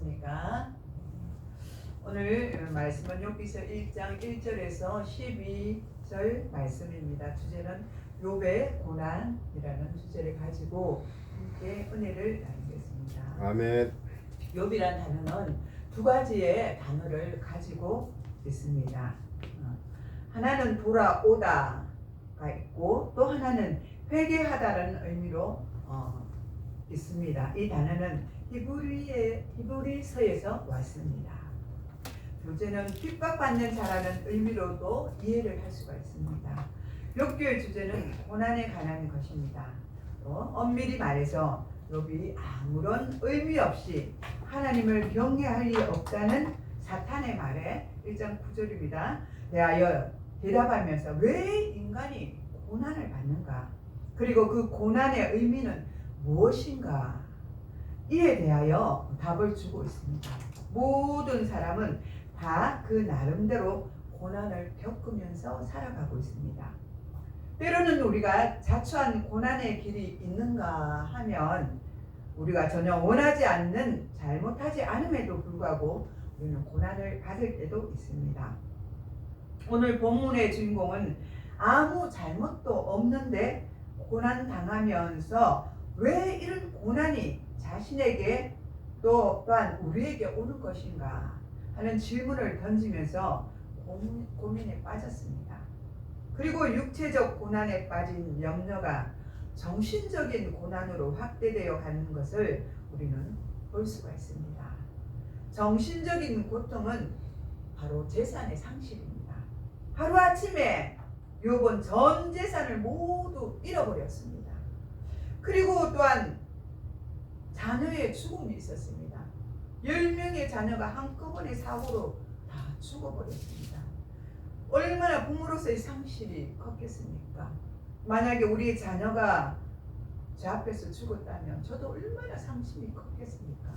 안녕하십니까. 오늘 말씀은 욥기서 1장 1절에서 12절 말씀입니다. 주제는 욥의 고난이라는 주제를 가지고 함께 은혜를 나누겠습니다. 아멘. 욥이란 단어는 두 가지의 단어를 가지고 있습니다. 하나는 돌아오다가 있고 또 하나는 회개하다라는 의미로 있습니다. 이 단어는 히브리서에서 왔습니다. 둘째는 핍박받는 자라는 의미로도 이해를 할 수가 있습니다. 욥기의 주제는 고난에 관한 것입니다. 또 엄밀히 말해서 욥이 아무런 의미 없이 하나님을 경외할 리 없다는 사탄의 말에 1장 9절입니다. 대하여 대답하면서 왜 인간이 고난을 받는가? 그리고 그 고난의 의미는 무엇인가? 이에 대하여 답을 주고 있습니다. 모든 사람은 다 그 나름대로 고난을 겪으면서 살아가고 있습니다. 때로는 우리가 자초한 고난의 길이 있는가 하면 우리가 전혀 원하지 않는 잘못하지 않음에도 불구하고 우리는 고난을 받을 때도 있습니다. 오늘 본문의 주인공은 아무 잘못도 없는데 고난 당하면서 왜 이런 고난이 자신에게 또한 우리에게 오는 것인가 하는 질문을 던지면서 고민에 빠졌습니다. 그리고 육체적 고난에 빠진 염려가 정신적인 고난으로 확대되어 가는 것을 우리는 볼 수가 있습니다. 정신적인 고통은 바로 재산의 상실입니다. 하루아침에 욥은 전 재산을 모두 잃어버렸습니다. 그리고 또한 자녀의 죽음이 있었습니다. 10명의 자녀가 한꺼번에 사고로 다 죽어버렸습니다. 얼마나 부모로서의 상실이 컸겠습니까? 만약에 우리 자녀가 제 앞에서 죽었다면 저도 얼마나 상심이 컸겠습니까?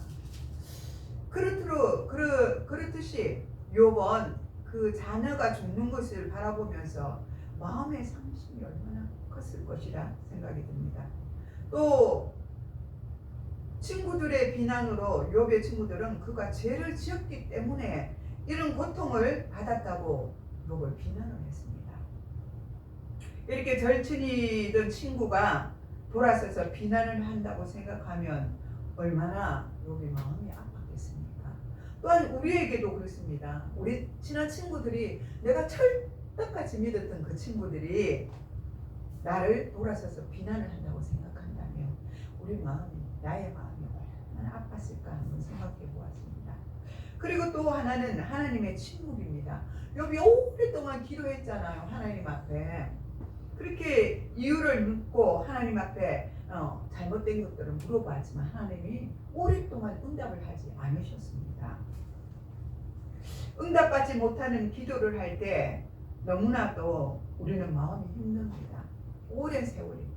그렇듯이 욥은 그 자녀가 죽는 것을 바라보면서 마음의 상심이 얼마나 컸을 것이라 생각이 듭니다. 또 친구들의 비난으로 욥의 친구들은 그가 죄를 지었기 때문에 이런 고통을 받았다고 욥을 비난을 했습니다. 이렇게 절친이던 친구가 돌아서서 비난을 한다고 생각하면 얼마나 욥의 마음이 아팠겠습니까? 또한 우리에게도 그렇습니다. 우리 친한 친구들이 내가 철떡같이 믿었던 그 친구들이 나를 돌아서서 비난을 한다고 생각한다면 우리 마음이 나의 마음이 얼마나 아팠을까 한번 생각해 보았습니다. 그리고 또 하나는 하나님의 침묵입니다. 욥이 오랫동안 기도했잖아요. 하나님 앞에 그렇게 이유를 묻고 하나님 앞에 잘못된 것들을 물어봤지만 하나님이 오랫동안 응답을 하지 않으셨습니다. 응답받지 못하는 기도를 할 때 너무나도 우리는 마음이 힘듭니다. 오랜 세월이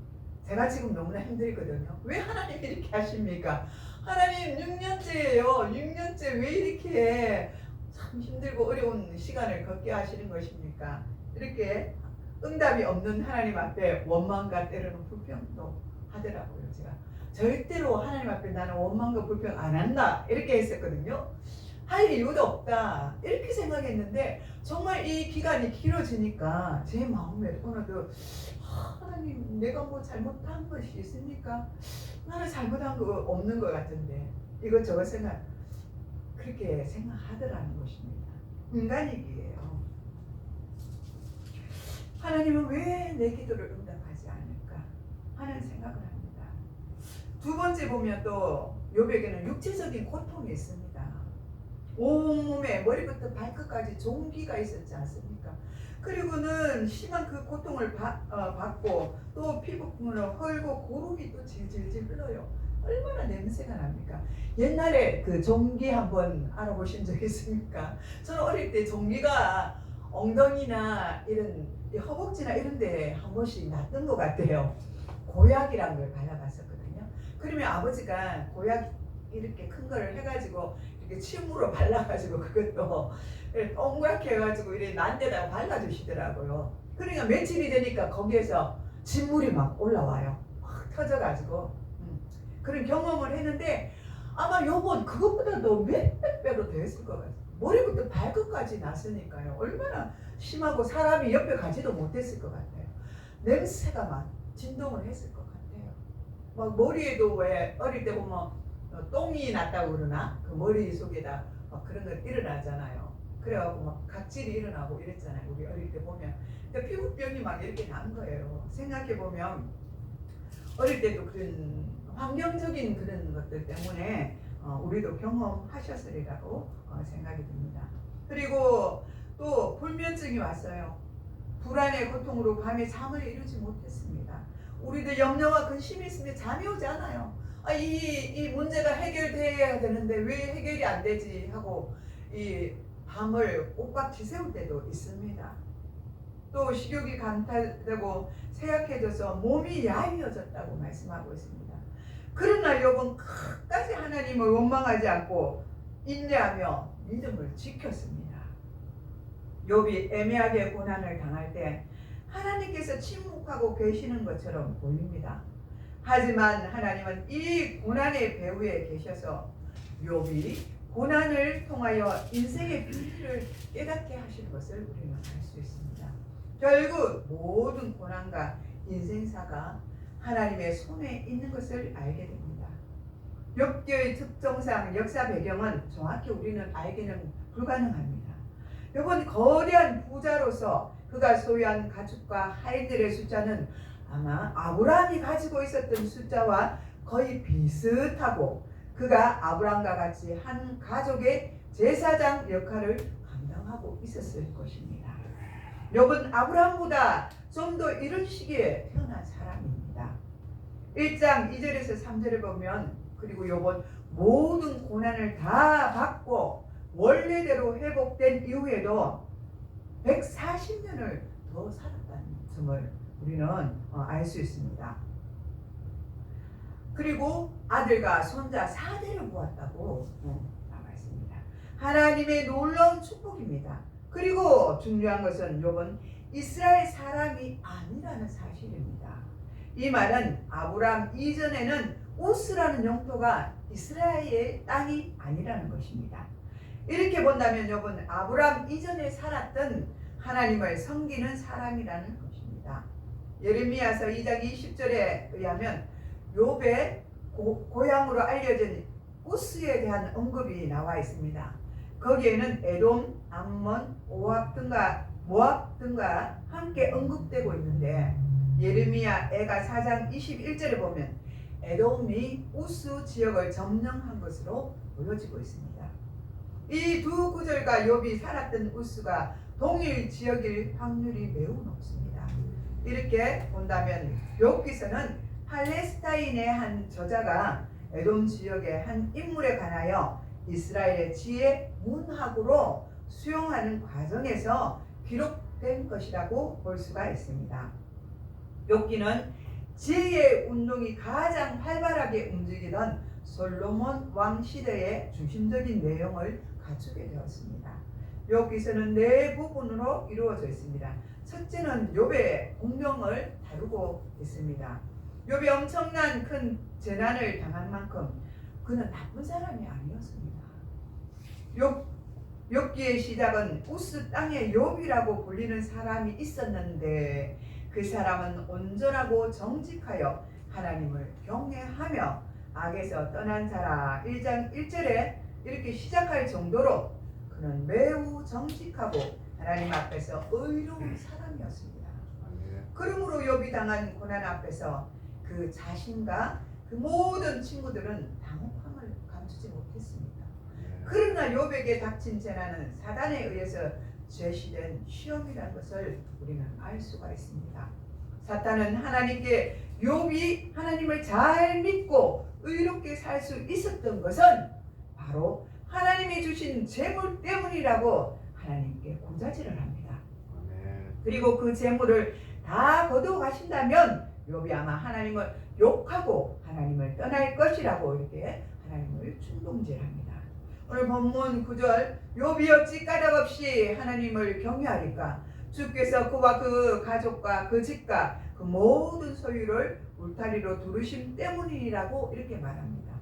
제가 지금 너무나 힘들거든요. 왜 하나님이 이렇게 하십니까? 하나님 6년째예요. 6년째 왜 이렇게 참 힘들고 어려운 시간을 겪게 하시는 것입니까? 이렇게 응답이 없는 하나님 앞에 원망과 때로는 불평도 하더라고요. 제가 절대로 하나님 앞에 나는 원망과 불평 안 한다 이렇게 했었거든요. 할 이유도 없다 이렇게 생각했는데 정말 이 기간이 길어지니까 제 마음에 어느덧 하나님 내가 뭐 잘못한 것이 있습니까? 나는 잘못한 거 없는 것 같은데 이것저것 그렇게 생각하더라는 것입니다. 인간이기예요. 하나님은 왜 내 기도를 응답하지 않을까 하는 생각을 합니다. 두 번째 보면 또 욥에게는 육체적인 고통이 있습니다. 온몸에 머리부터 발끝까지 종기가 있었지 않습니까? 그리고는 심한 그 고통을 받고 또 피부분으로 헐고 고름이 또 질질질 흘러요. 얼마나 냄새가 납니까? 옛날에 그 종기 한번 알아보신 적 있습니까? 저는 어릴 때 종기가 엉덩이나 이런 허벅지나 이런 데 한 번씩 났던 것 같아요. 고약이란 걸 발라봤었거든요. 그러면 아버지가 고약 이렇게 큰 거를 해가지고 이렇게 침으로 발라가지고 그것도 동그랗게 해가지고 이렇게 난 데다가 발라주시더라고요. 그러니까 며칠이 되니까 거기에서 진물이 막 올라와요. 확 터져가지고 그런 경험을 했는데 아마 요번 그것보다도 몇 것 같아요. 머리부터 발끝까지 났으니까요. 얼마나 심하고 사람이 옆에 가지도 못했을 것 같아요. 냄새가 막 진동을 했을 것 같아요. 막 머리에도 왜 어릴 때 보면 똥이 났다고 그러나 그 머리 속에다 막 그런 거 일어나잖아요. 그래갖고 막 각질이 일어나고 이랬잖아요. 우리 어릴 때 보면. 그러니까 피부병이 막 이렇게 난 거예요. 생각해 보면 어릴 때도 그런 환경적인 그런 것들 때문에 우리도 경험하셨으리라고 생각이 듭니다. 그리고 또 불면증이 왔어요. 불안의 고통으로 밤에 잠을 이루지 못했습니다. 우리도 염려와 근심이 있으면 잠이 오지 않아요. 이 문제가 해결돼야 되는데 왜 해결이 안 되지 하고 이 밤을 옥박 지새울 때도 있습니다. 또 식욕이 감퇴되고 쇠약해져서 몸이 야위어졌다고 말씀하고 있습니다. 그러나 욥은 끝까지 하나님을 원망하지 않고 인내하며 믿음을 지켰습니다. 욥이 애매하게 고난을 당할 때 하나님께서 침묵하고 계시는 것처럼 보입니다. 하지만 하나님은 이 고난의 배후에 계셔서 욥이 고난을 통하여 인생의 비밀을 깨닫게 하실 것을 우리는 알 수 있습니다. 결국 모든 고난과 인생사가 하나님의 손에 있는 것을 알게 됩니다. 욥기의 특성상 역사 배경은 정확히 우리는 알기는 불가능합니다. 욥은 거대한 부자로서 그가 소유한 가축과 하인들의 숫자는 아마 아브라함이 가지고 있었던 숫자와 거의 비슷하고 그가 아브라함과 같이 한 가족의 제사장 역할을 감당하고 있었을 것입니다. 욥은 아브라함보다 좀 더 이른 시기에 태어난 사람입니다. 1장 2절에서 3절을 보면 그리고 욥은 모든 고난을 다 받고 원래대로 회복된 이후에도 140년을 더 살았다는 점을 우리는 알 수 있습니다. 그리고 아들과 손자 4대를 보았다고 나와 있습니다. 하나님의 놀라운 축복입니다. 그리고 중요한 것은 욥은 이스라엘 사람이 아니라는 사실입니다. 이 말은 아브라함 이전에는 우스라는 영토가 이스라엘의 땅이 아니라는 것입니다. 이렇게 본다면 욥은 아브라함 이전에 살았던 하나님을 섬기는 사람이라는 것입니다. 예레미야서 2장 20절에 의하면 욥의 고향으로 알려진 우스에 대한 언급이 나와 있습니다. 거기에는 에돔, 암몬, 모압 등과 함께 언급되고 있는데 예레미야 애가 4장 21절에 보면 에돔이 우스 지역을 점령한 것으로 보여지고 있습니다. 이 두 구절과 욥이 살았던 우스가 동일 지역일 확률이 매우 높습니다. 이렇게 본다면 욥기서는 팔레스타인의 한 저자가 에돔 지역의 한 인물에 관하여 이스라엘의 지혜 문학으로 수용하는 과정에서 기록된 것이라고 볼 수가 있습니다. 욥기는 지혜의 운동이 가장 활발하게 움직이던 솔로몬 왕 시대의 중심적인 내용을 갖추게 되었습니다. 욥기서는 네 부분으로 이루어져 있습니다. 첫째는 욥의 공명을 다루고 있습니다. 욥이 엄청난 큰 재난을 당한 만큼 그는 나쁜 사람이 아니었습니다. 욥기의 시작은 우스 땅의 욥이라고 불리는 사람이 있었는데 그 사람은 온전하고 정직하여 하나님을 경외하며 악에서 떠난 자라 1장 1절에 이렇게 시작할 정도로 그는 매우 정직하고 하나님 앞에서 의로운 사람이었습니다. 그러므로 욥이 당한 고난 앞에서 그 자신과 그 모든 친구들은 당혹함을 감추지 못했습니다. 그러나 욥에게 닥친 재난은 사단에 의해서 제시된 시험이라는 것을 우리는 알 수가 있습니다. 사탄은 하나님께 욥이 하나님을 잘 믿고 의롭게 살 수 있었던 것은 바로 하나님이 주신 재물 때문이라고 하나님께 고자질을 합니다. 그리고 그 재물을 다 거두어 가신다면 욥이 아마 하나님을 욕하고 하나님을 떠날 것이라고 이렇게 하나님을 충동질합니다. 오늘 본문 9절 욥이 어찌 까닭없이 하나님을 경외하리까 주께서 그와 그 가족과 그 집과 그 모든 소유를 울타리로 두르심 때문이라고 이렇게 말합니다.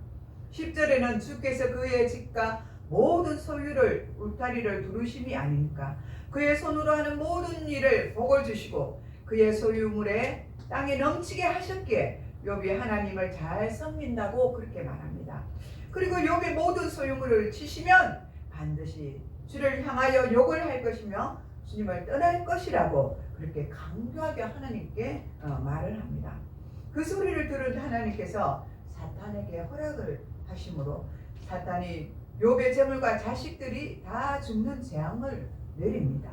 10절에는 주께서 그의 집과 모든 소유를 울타리를 두르심이 아닙니까? 그의 손으로 하는 모든 일을 복을 주시고 그의 소유물에 땅에 넘치게 하셨기에 욥이 하나님을 잘 섬긴다고 그렇게 말합니다. 그리고 욥의 모든 소유물을 치시면 반드시 주를 향하여 욕을 할 것이며 주님을 떠날 것이라고 그렇게 강조하게 하나님께 말을 합니다. 그 소리를 들은 하나님께서 사탄에게 허락을 하심으로 사탄이 욥의 재물과 자식들이 다 죽는 재앙을 내립니다.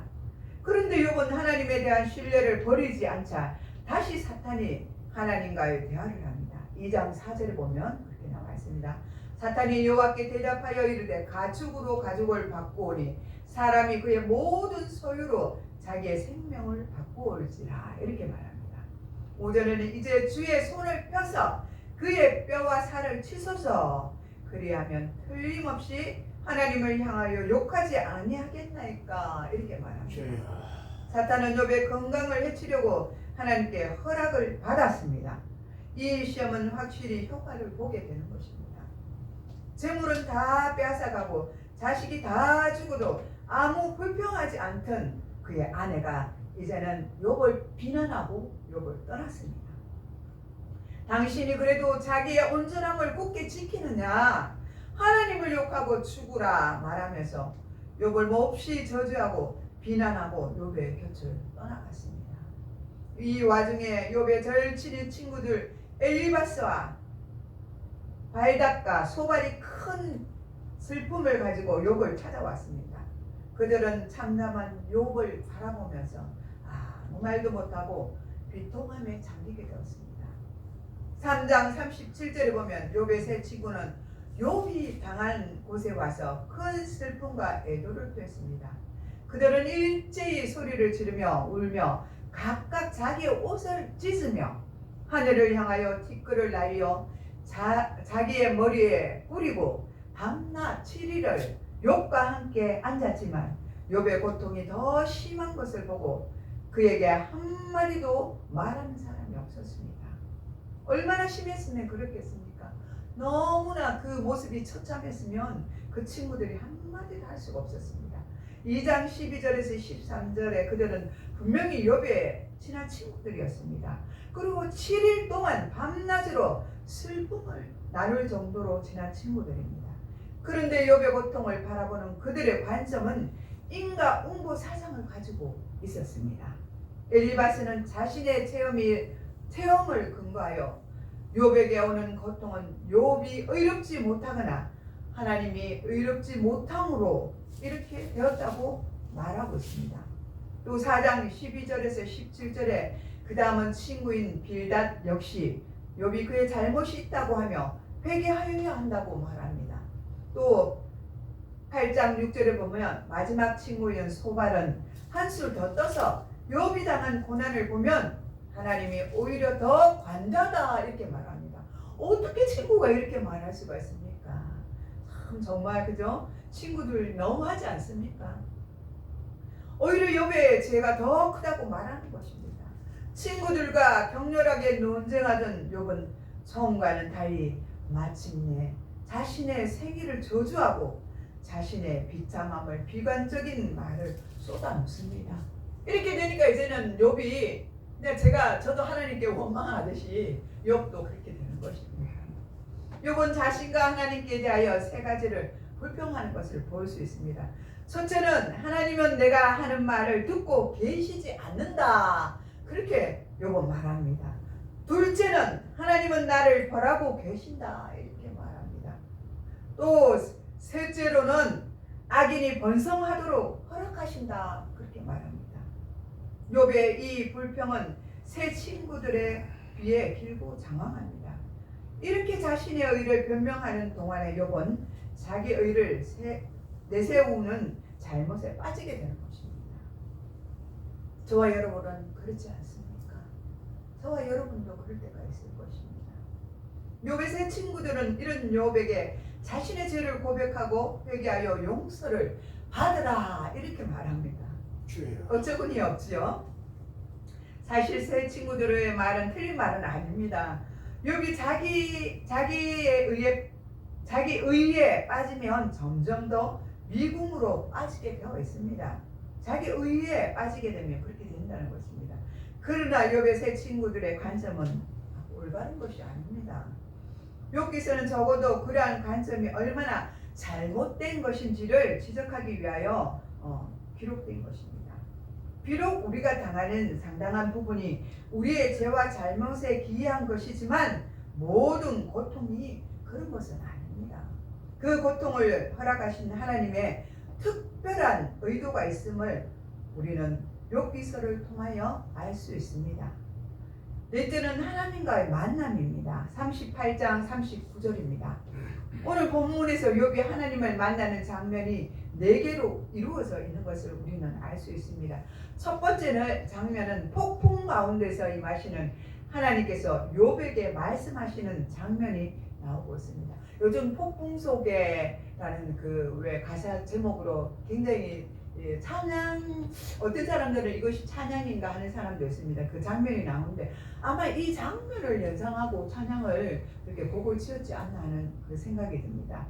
그런데 욥은 하나님에 대한 신뢰를 버리지 않자 다시 사탄이 하나님과의 대화를 합니다. 2장 4절에 보면 그렇게 나와 있습니다. 사탄이 여호와께 대답하여 이르되 가축으로 가축을 바꾸오니 사람이 그의 모든 소유로 자기의 생명을 바꾸올지라 이렇게 말합니다. 5절에는 이제 주의 손을 펴서 그의 뼈와 살을 치소서 그리하면 틀림없이 하나님을 향하여 욕하지 아니하겠나이까 이렇게 말합니다. 사탄은 욥의 건강을 해치려고 하나님께 허락을 받았습니다. 이 시험은 확실히 효과를 보게 되는 것입니다. 재물은 다 빼앗아가고 자식이 다 죽어도 아무 불평하지 않던 그의 아내가 이제는 욥을 비난하고 욥을 떠났습니다. 당신이 그래도 자기의 온전함을 굳게 지키느냐 하나님을 욕하고 죽으라 말하면서 욥을 몹시 저주하고 비난하고 욥의 곁을 떠나갔습니다. 이 와중에 욥의 절친인 친구들 엘리바스와 발닷과 소발이 큰 슬픔을 가지고 욥을 찾아왔습니다. 그들은 참담한 욥을 바라보면서 아무 말도 못하고 비통함에 잠기게 되었습니다. 3장 37절에 보면 욥의 세 친구는 욥이 당한 곳에 와서 큰 슬픔과 애도를 표했습니다. 그들은 일제히 소리를 지르며 울며 각각 자기의 옷을 찢으며 하늘을 향하여 티끌을 날려 자기의 머리에 뿌리고 밤낮 7일을 욥과 함께 앉았지만 욥의 고통이 더 심한 것을 보고 그에게 한마디도 말하는 사람이 없었습니다. 얼마나 심했으면 그렇겠습니까? 너무나 그 모습이 처참했으면 그 친구들이 한마디도 할 수가 없었습니다. 2장 12절에서 13절에 그들은 분명히 욥의 친한 친구들이었습니다. 그리고 7일 동안 밤낮으로 슬픔을 나눌 정도로 친한 친구들입니다. 그런데 욥의 고통을 바라보는 그들의 관점은 인과 응고 사상을 가지고 있었습니다. 엘리바스는 자신의 체험을 근거하여 욥에게 오는 고통은 욥이 의롭지 못하거나 하나님이 의롭지 못함으로 이렇게 되었다고 말하고 있습니다. 또 4장 12절에서 17절에 그 다음은 친구인 빌닷 역시 욥이 그의 잘못이 있다고 하며 회개하여야 한다고 말합니다. 또 8장 6절에 보면 마지막 친구인 소발은 한술 더 떠서 욥이 당한 고난을 보면 하나님이 오히려 더 관대하다 이렇게 말합니다. 어떻게 친구가 이렇게 말할 수가 있습니까? 참 정말 그죠? 친구들 너무하지 않습니까? 오히려 욥의 죄가 더 크다고 말하는 것입니다. 친구들과 격렬하게 논쟁하던 욥은 처음과는 달리 마침내 자신의 생일을 저주하고 자신의 비참함을 비관적인 말을 쏟아놓습니다. 이렇게 되니까 이제는 욥이 저도 하나님께 원망하듯이 욥도 그렇게 되는 것입니다. 욥은 자신과 하나님께 대하여 세 가지를 불평하는 것을 볼 수 있습니다. 첫째는 하나님은 내가 하는 말을 듣고 계시지 않는다. 그렇게 욥은 말합니다. 둘째는 하나님은 나를 벌하고 계신다. 이렇게 말합니다. 또 셋째로는 악인이 번성하도록 허락하신다. 그렇게 말합니다. 욥의 이 불평은 세 친구들에 비해 길고 장황합니다. 이렇게 자신의 의를 변명하는 동안에 욥은 자기 의를 내세우는 잘못에 빠지게 되는 것입니다. 저와 여러분은 그렇지 않습니까? 저와 여러분도 그럴 때가 있을 것입니다. 욥의 세 친구들은 이런 욥에게 자신의 죄를 고백하고 회개하여 용서를 받으라 이렇게 말합니다. 어처구니 없지요. 사실 세 친구들의 말은 틀린 말은 아닙니다. 욥이 자기에 의해 자기 의에 빠지면 점점 더 미궁으로 빠지게 되어 있습니다. 자기 의에 빠지게 되면 그렇게 된다는 것입니다. 그러나 욥의 세 친구들의 관점은 올바른 것이 아닙니다. 욥기서는 적어도 그러한 관점이 얼마나 잘못된 것인지를 지적하기 위하여 기록된 것입니다. 비록 우리가 당하는 상당한 부분이 우리의 죄와 잘못에 기이한 것이지만 모든 고통이 그런 것은 아닙니다. 그 고통을 허락하신 하나님의 특별한 의도가 있음을 우리는 욥기서를 통하여 알 수 있습니다. 넷째는 하나님과의 만남입니다. 38장 39절입니다. 오늘 본문에서 욥이 하나님을 만나는 장면이 4개로 이루어져 있는 것을 우리는 알 수 있습니다. 첫 번째 장면은 폭풍 가운데서 임하시는 하나님께서 욥에게 말씀하시는 장면이 나오고 있습니다. 요즘 폭풍 속에라는 왜 가사 제목으로 굉장히 찬양, 어떤 사람들은 이것이 찬양인가 하는 사람도 있습니다. 그 장면이 나오는데 아마 이 장면을 연상하고 찬양을 그렇게 곡을 지었지 않나 하는 그 생각이 듭니다.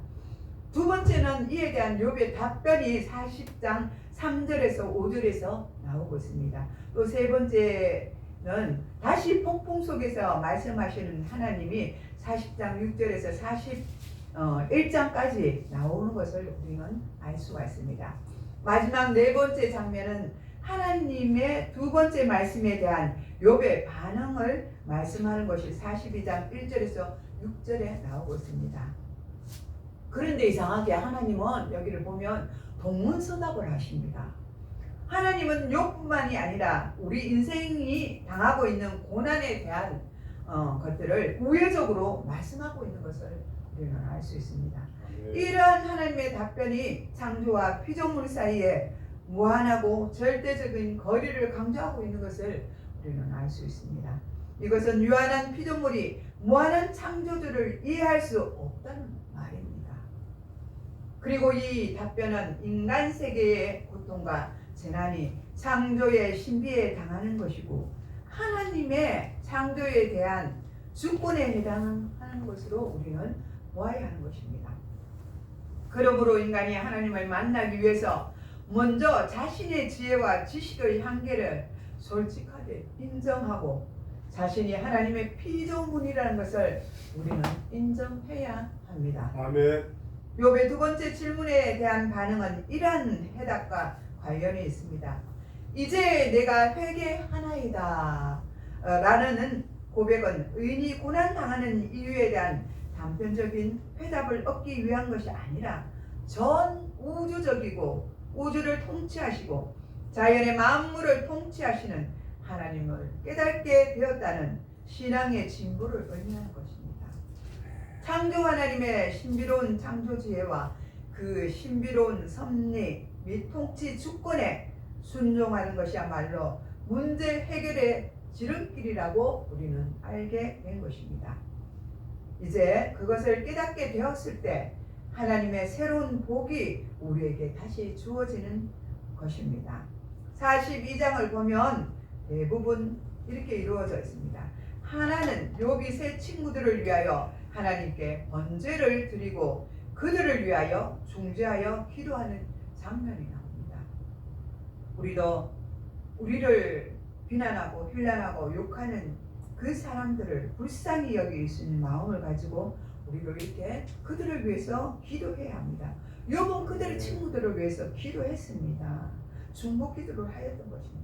두 번째는 이에 대한 욥의 답변이 40장 3절에서 5절에서 나오고 있습니다. 또 세 번째는 다시 폭풍 속에서 말씀하시는 하나님이 40장 6절에서 41장까지 나오는 것을 우리는 알 수가 있습니다. 마지막 네 번째 장면은 하나님의 두 번째 말씀에 대한 욥의 반응을 말씀하는 것이 42장 1절에서 6절에 나오고 있습니다. 그런데 이상하게 하나님은 여기를 보면 동문서답을 하십니다. 하나님은 욥뿐만이 아니라 우리 인생이 당하고 있는 고난에 대한 것들을 우회적으로 말씀하고 있는 것을 우리는 알 수 있습니다. 이러한 하나님의 답변이 창조와 피조물 사이에 무한하고 절대적인 거리를 강조하고 있는 것을 우리는 알 수 있습니다. 이것은 유한한 피조물이 무한한 창조주를 이해할 수 없다는 말입니다. 그리고 이 답변은 인간 세계의 고통과 재난이 창조의 신비에 당하는 것이고 하나님의 창조에 대한 주권에 해당하는 것으로 우리는 보아야 하는 것입니다. 그러므로 인간이 하나님을 만나기 위해서 먼저 자신의 지혜와 지식의 한계를 솔직하게 인정하고 자신이 하나님의 피조물이라는 것을 우리는 인정해야 합니다. 아멘. 욥의 두 번째 질문에 대한 반응은 이러한 해답과 관련이 있습니다. 이제 내가 회개하나이다 라는 고백은 의인이 고난당하는 이유에 대한 단편적인 회답을 얻기 위한 것이 아니라 전 우주적이고 우주를 통치하시고 자연의 만물을 통치하시는 하나님을 깨닫게 되었다는 신앙의 진보를 의미하는 것입니다. 창조 하나님의 신비로운 창조 지혜와 그 신비로운 섭리 및 통치 주권에 순종하는 것이야말로 문제 해결의 지름길이라고 우리는 알게 된 것입니다. 이제 그것을 깨닫게 되었을 때 하나님의 새로운 복이 우리에게 다시 주어지는 것입니다. 42장을 보면 대부분 이렇게 이루어져 있습니다. 하나는 욥이 세 친구들을 위하여 하나님께 번제를 드리고 그들을 위하여 중재하여 기도하는 장면이 나옵니다. 우리도 우리를 비난하고 힐난하고 욕하는 그 사람들을 불쌍히 여길 수 있는 마음을 가지고 우리도 이렇게 그들을 위해서 기도해야 합니다. 욥은 그들의 친구들을 위해서 기도했습니다. 중보 기도를 하였던 것입니다.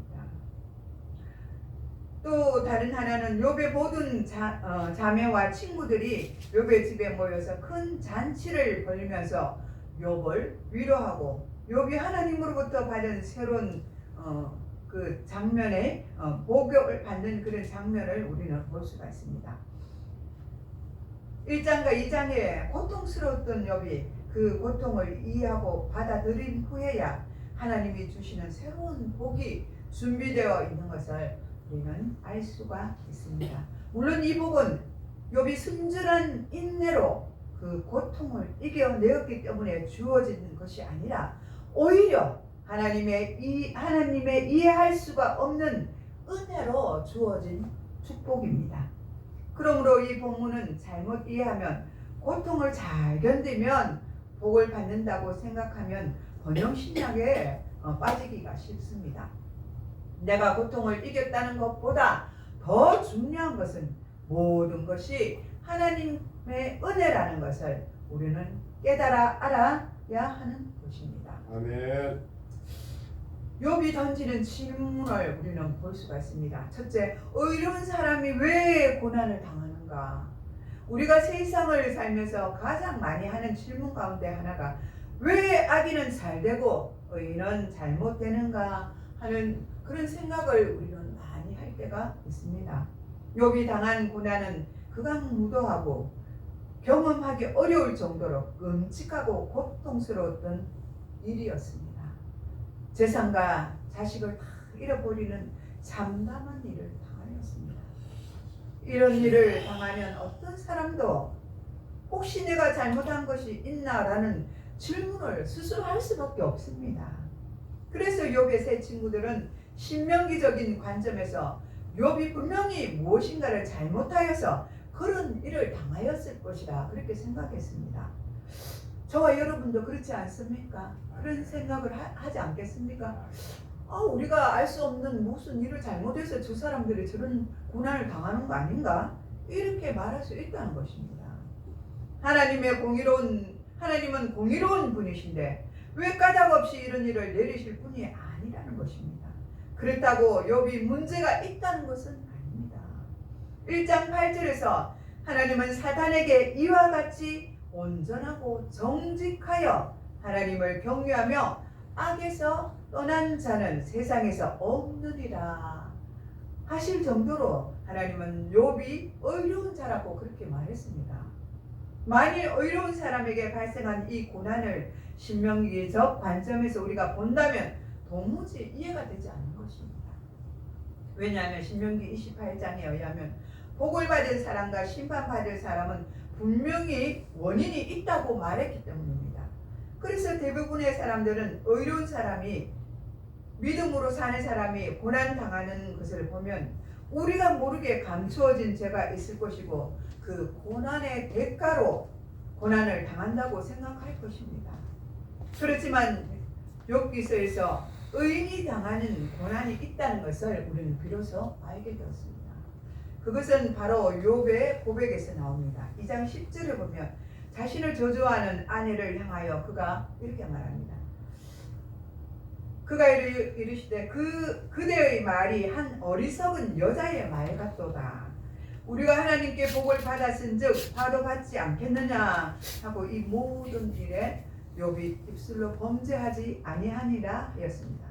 또 다른 하나는 욥의 모든 자매와 친구들이 욥의 집에 모여서 큰 잔치를 벌이면서 욥을 위로하고 욥이 하나님으로부터 받은 새로운 그 장면에 복을 받는 그런 장면을 우리는 볼 수가 있습니다. 1장과 2장에 고통스러웠던 욥이 그 고통을 이해하고 받아들인 후에야 하나님이 주시는 새로운 복이 준비되어 있는 것을 우리는 알 수가 있습니다. 물론 이 복은 욥이 순전한 인내로 그 고통을 이겨내었기 때문에 주어진 것이 아니라 오히려 하나님의 이해할 수가 없는 은혜로 주어진 축복입니다. 그러므로 이 본문은 잘못 이해하면 고통을 잘 견디면 복을 받는다고 생각하면 번영신약에 빠지기가 쉽습니다. 내가 고통을 이겼다는 것보다 더 중요한 것은 모든 것이 하나님의 은혜라는 것을 우리는 깨달아 알아야 하는 것입니다. 아멘. 욥이 던지는 질문을 우리는 볼 수가 있습니다. 첫째, 의로운 사람이 왜 고난을 당하는가? 우리가 세상을 살면서 가장 많이 하는 질문 가운데 하나가 왜 악인은 잘되고 의인은 잘못되는가 하는 그런 생각을 우리는 많이 할 때가 있습니다. 욥이 당한 고난은 극악무도하고 경험하기 어려울 정도로 끔찍하고 고통스러웠던 일이었습니다. 재산과 자식을 다 잃어버리는 참담한 일을 당하였습니다. 이런 일을 당하면 어떤 사람도 혹시 내가 잘못한 것이 있나라는 질문을 스스로 할 수밖에 없습니다. 그래서 욥의 세 친구들은 신명기적인 관점에서 욥이 분명히 무엇인가를 잘못하여서 그런 일을 당하였을 것이라 그렇게 생각했습니다. 저와 여러분도 그렇지 않습니까? 그런 생각을 하지 않겠습니까? 우리가 알 수 없는 무슨 일을 잘못해서 저 사람들이 저런 고난을 당하는 거 아닌가? 이렇게 말할 수 있다는 것입니다. 하나님은 공의로운 분이신데 왜 까닭없이 이런 일을 내리실 분이 아니라는 것입니다. 그렇다고 욥이 문제가 있다는 것은 아닙니다. 1장 8절에서 하나님은 사단에게 이와 같이 온전하고 정직하여 하나님을 경외하며 악에서 떠난 자는 세상에서 없느니라 하실 정도로 하나님은 욥이 의로운 자라고 그렇게 말했습니다. 만일 의로운 사람에게 발생한 이 고난을 신명기적 관점에서 우리가 본다면 도무지 이해가 되지 않는 것입니다. 왜냐하면 신명기 28장에 의하면 복을 받을 사람과 심판받을 사람은 분명히 원인이 있다고 말했기 때문입니다. 그래서 대부분의 사람들은 의로운 사람이 믿음으로 사는 사람이 고난당하는 것을 보면 우리가 모르게 감추어진 죄가 있을 것이고 그 고난의 대가로 고난을 당한다고 생각할 것입니다. 그렇지만 욥기서에서 의인이 당하는 고난이 있다는 것을 우리는 비로소 알게 되었습니다. 그것은 바로 욥의 고백에서 나옵니다. 2장 10절을 보면 자신을 저주하는 아내를 향하여 그가 이렇게 말합니다. 그가 이르시되 그대의 말이 한 어리석은 여자의 말 같도다. 우리가 하나님께 복을 받았은즉 바로 받지 않겠느냐 하고 이 모든 일에 욥이 입술로 범죄하지 아니하니라 하였습니다.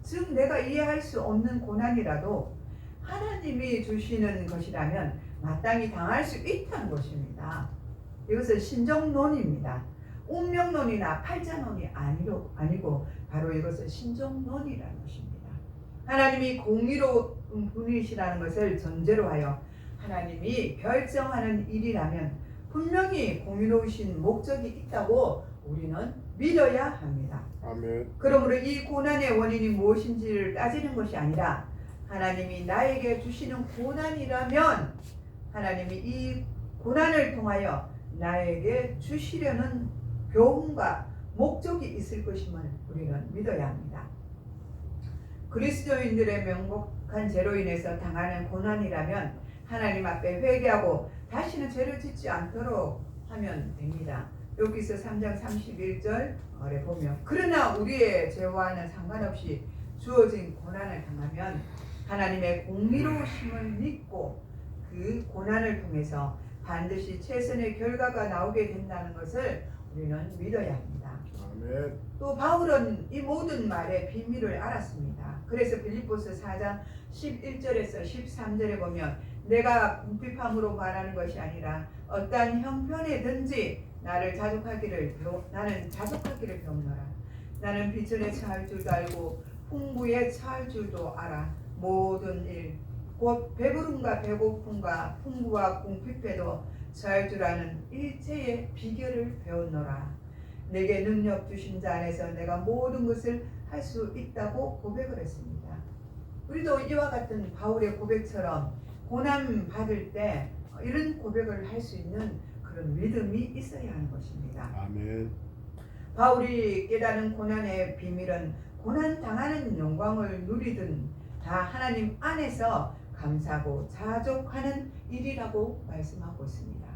즉 내가 이해할 수 없는 고난이라도 하나님이 주시는 것이라면 마땅히 당할 수 있다는 것입니다. 이것은 신정론입니다. 운명론이나 팔자론이 아니고 바로 이것은 신정론이라는 것입니다. 하나님이 공의로운 분이시라는 것을 전제로 하여 하나님이 결정하는 일이라면 분명히 공의로우신 목적이 있다고 우리는 믿어야 합니다. 아멘. 그러므로 이 고난의 원인이 무엇인지를 따지는 것이 아니라 하나님이 나에게 주시는 고난이라면 하나님이 이 고난을 통하여 나에게 주시려는 교훈과 목적이 있을 것임을 우리는 믿어야 합니다. 그리스도인들의 명복한 죄로 인해서 당하는 고난이라면 하나님 앞에 회개하고 다시는 죄를 짓지 않도록 하면 됩니다. 여기서 3장 31절에 보면 그러나 우리의 죄와는 상관없이 주어진 고난을 당하면 하나님의 공의로우심을 믿고 그 고난을 통해서 반드시 최선의 결과가 나오게 된다는 것을 우리는 믿어야 합니다. 아멘. 또 바울은 이 모든 말의 비밀을 알았습니다. 그래서 빌립보서 4장 11절에서 13절에 보면 내가 궁핍함으로 말하는 것이 아니라 어떠한 형편에든지 나는 자족하기를 배우노라. 나는 비천에 처할 줄도 알고 풍부에 처할 줄도 알아. 모든 일 곧 배부름과 배고픔과 풍부와 궁핍에도 처할 줄 아는 일체의 비결을 배웠노라. 내게 능력 주신 자 안에서 내가 모든 것을 할 수 있다고 고백을 했습니다. 우리도 이와 같은 바울의 고백처럼 고난 받을 때 이런 고백을 할 수 있는 그런 믿음이 있어야 하는 것입니다. 아멘. 바울이 깨닫는 고난의 비밀은 고난 당하는 영광을 누리든 다 하나님 안에서 감사하고 자족하는 일이라고 말씀하고 있습니다.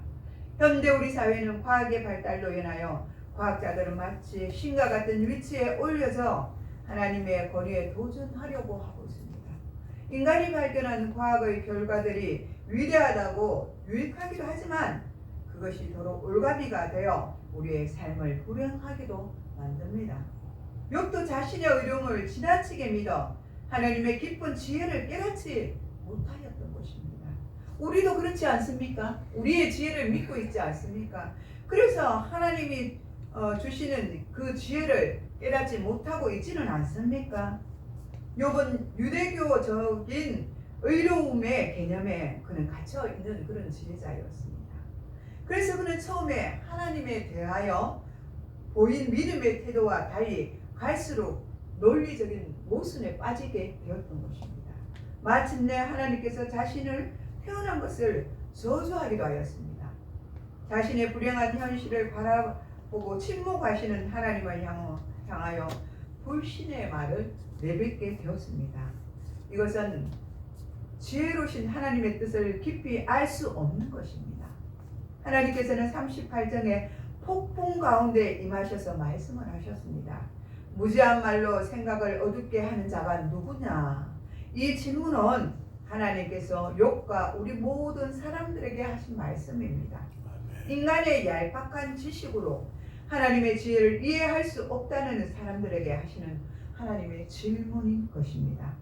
현대 우리 사회는 과학의 발달로 인하여 과학자들은 마치 신과 같은 위치에 올려서 하나님의 권위에 도전하려고 하고 있습니다. 인간이 발견한 과학의 결과들이 위대하다고 유익하기도 하지만 그것이 도로 올가미가 되어 우리의 삶을 불행하게도 만듭니다. 욥도 자신의 의로움을 지나치게 믿어 하나님의 깊은 지혜를 깨닫지 못하였던 것입니다. 우리도 그렇지 않습니까? 우리의 지혜를 믿고 있지 않습니까? 그래서 하나님이 주시는 그 지혜를 깨닫지 못하고 있지는 않습니까? 욥은 유대교적인 의로움의 개념에 그는 갇혀 있는 그런 지혜자였습니다. 그래서 그는 처음에 하나님에 대하여 보인 믿음의 태도와 달리 갈수록 논리적인 모순에 빠지게 되었던 것입니다. 마침내 하나님께서 자신을 태어난 것을 저주하기도 하였습니다. 자신의 불행한 현실을 바라보고 침묵하시는 하나님을 향하여 불신의 말을 내뱉게 되었습니다. 이것은 지혜로우신 하나님의 뜻을 깊이 알 수 없는 것입니다. 하나님께서는 38장에 폭풍 가운데 임하셔서 말씀을 하셨습니다. 무지한 말로 생각을 어둡게 하는 자가 누구냐? 이 질문은 하나님께서 욥과 우리 모든 사람들에게 하신 말씀입니다. 인간의 얄팍한 지식으로 하나님의 지혜를 이해할 수 없다는 사람들에게 하시는 하나님의 질문인 것입니다.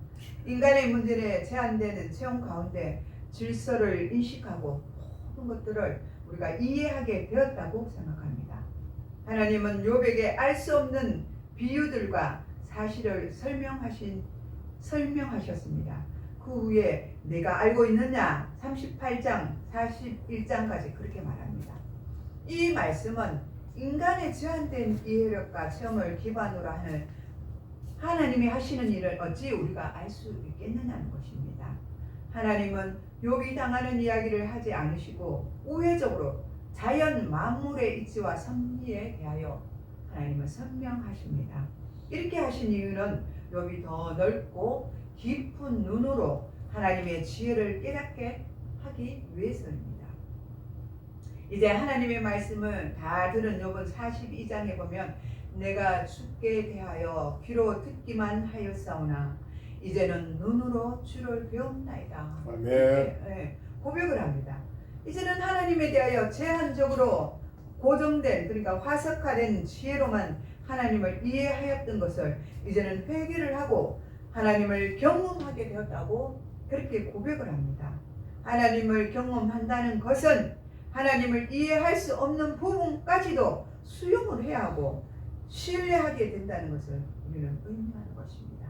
인간의 문제에 제한되는 체험 가운데 질서를 인식하고 모든 것들을 우리가 이해하게 되었다고 생각합니다. 하나님은 욥에게 알 수 없는 비유들과 사실을 설명하셨습니다. 그 후에 내가 알고 있느냐 38장 41장까지 그렇게 말합니다. 이 말씀은 인간의 제한된 이해력과 체험을 기반으로 하는 하나님이 하시는 일을 어찌 우리가 알 수 있겠느냐는 것입니다. 하나님은 욥이 당하는 이야기를 하지 않으시고 우회적으로 자연 만물의 이치와 섭리에 대하여 하나님은 설명하십니다. 이렇게 하신 이유는 욥이 더 넓고 깊은 눈으로 하나님의 지혜를 깨닫게 하기 위해서입니다. 이제 하나님의 말씀을 다 들은 욥은 42장에 보면 내가 주께 대하여 귀로 듣기만 하였사오나 이제는 눈으로 주를 배웠나이다. 아멘. 고백을 합니다. 이제는 하나님에 대하여 제한적으로 고정된 그러니까 화석화된 지혜로만 하나님을 이해하였던 것을 이제는 회개를 하고 하나님을 경험하게 되었다고 그렇게 고백을 합니다. 하나님을 경험한다는 것은 하나님을 이해할 수 없는 부분까지도 수용을 해야 하고 신뢰하게 된다는 것을 우리는 의미하는 것입니다.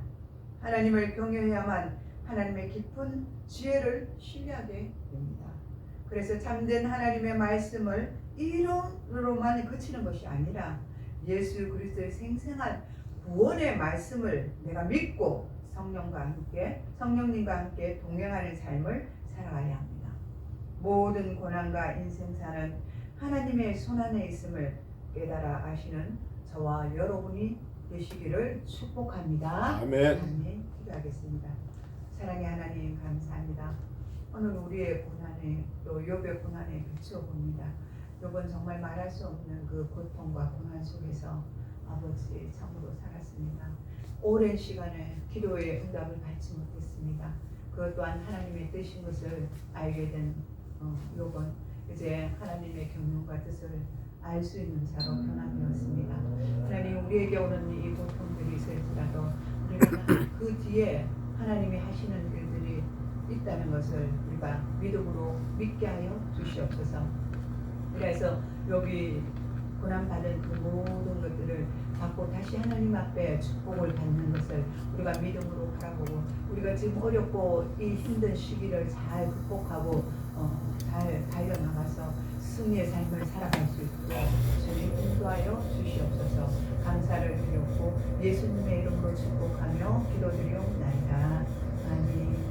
하나님을 경외해야만 하나님의 깊은 지혜를 신뢰하게 됩니다. 그래서 참된 하나님의 말씀을 이론으로만 그치는 것이 아니라 예수 그리스도의 생생한 구원의 말씀을 내가 믿고 성령님과 함께 동행하는 삶을 살아가야 합니다. 모든 고난과 인생사는 하나님의 손안에 있음을 깨달아 아시는 저와 여러분이 되시기를 축복합니다. 아멘. 아멘. 기도하겠습니다. 사랑의 하나님 감사합니다. 오늘 우리의 고난에 또 욥의 고난에 비춰봅니다. 욥은 정말 말할 수 없는 그 고통과 고난 속에서 아버지 참으로 살았습니다. 오랜 시간에 기도의 응답을 받지 못했습니다. 그것 또한 하나님의 뜻인 것을 알게 된 욥은 이제 하나님의 경륜과 뜻을 알 수 있는 자로 변화되었습니다. 하나님 우리에게 오는 이 고통들이 있을지라도 우리가 그 뒤에 하나님이 하시는 일들이 있다는 것을 우리가 믿음으로 믿게 하여 주시옵소서. 그래서 여기 고난받은 그 모든 것들을 받고 다시 하나님 앞에 축복을 받는 것을 우리가 믿음으로 바라보고 우리가 지금 어렵고 이 힘든 시기를 잘 극복하고 잘 달려나가서 승리의 삶을 살아갈 수 있도록 주님 인도하여 주시옵소서. 감사를 드렸고 예수님의 이름으로 축복하며 기도드리옵나이다. 아멘.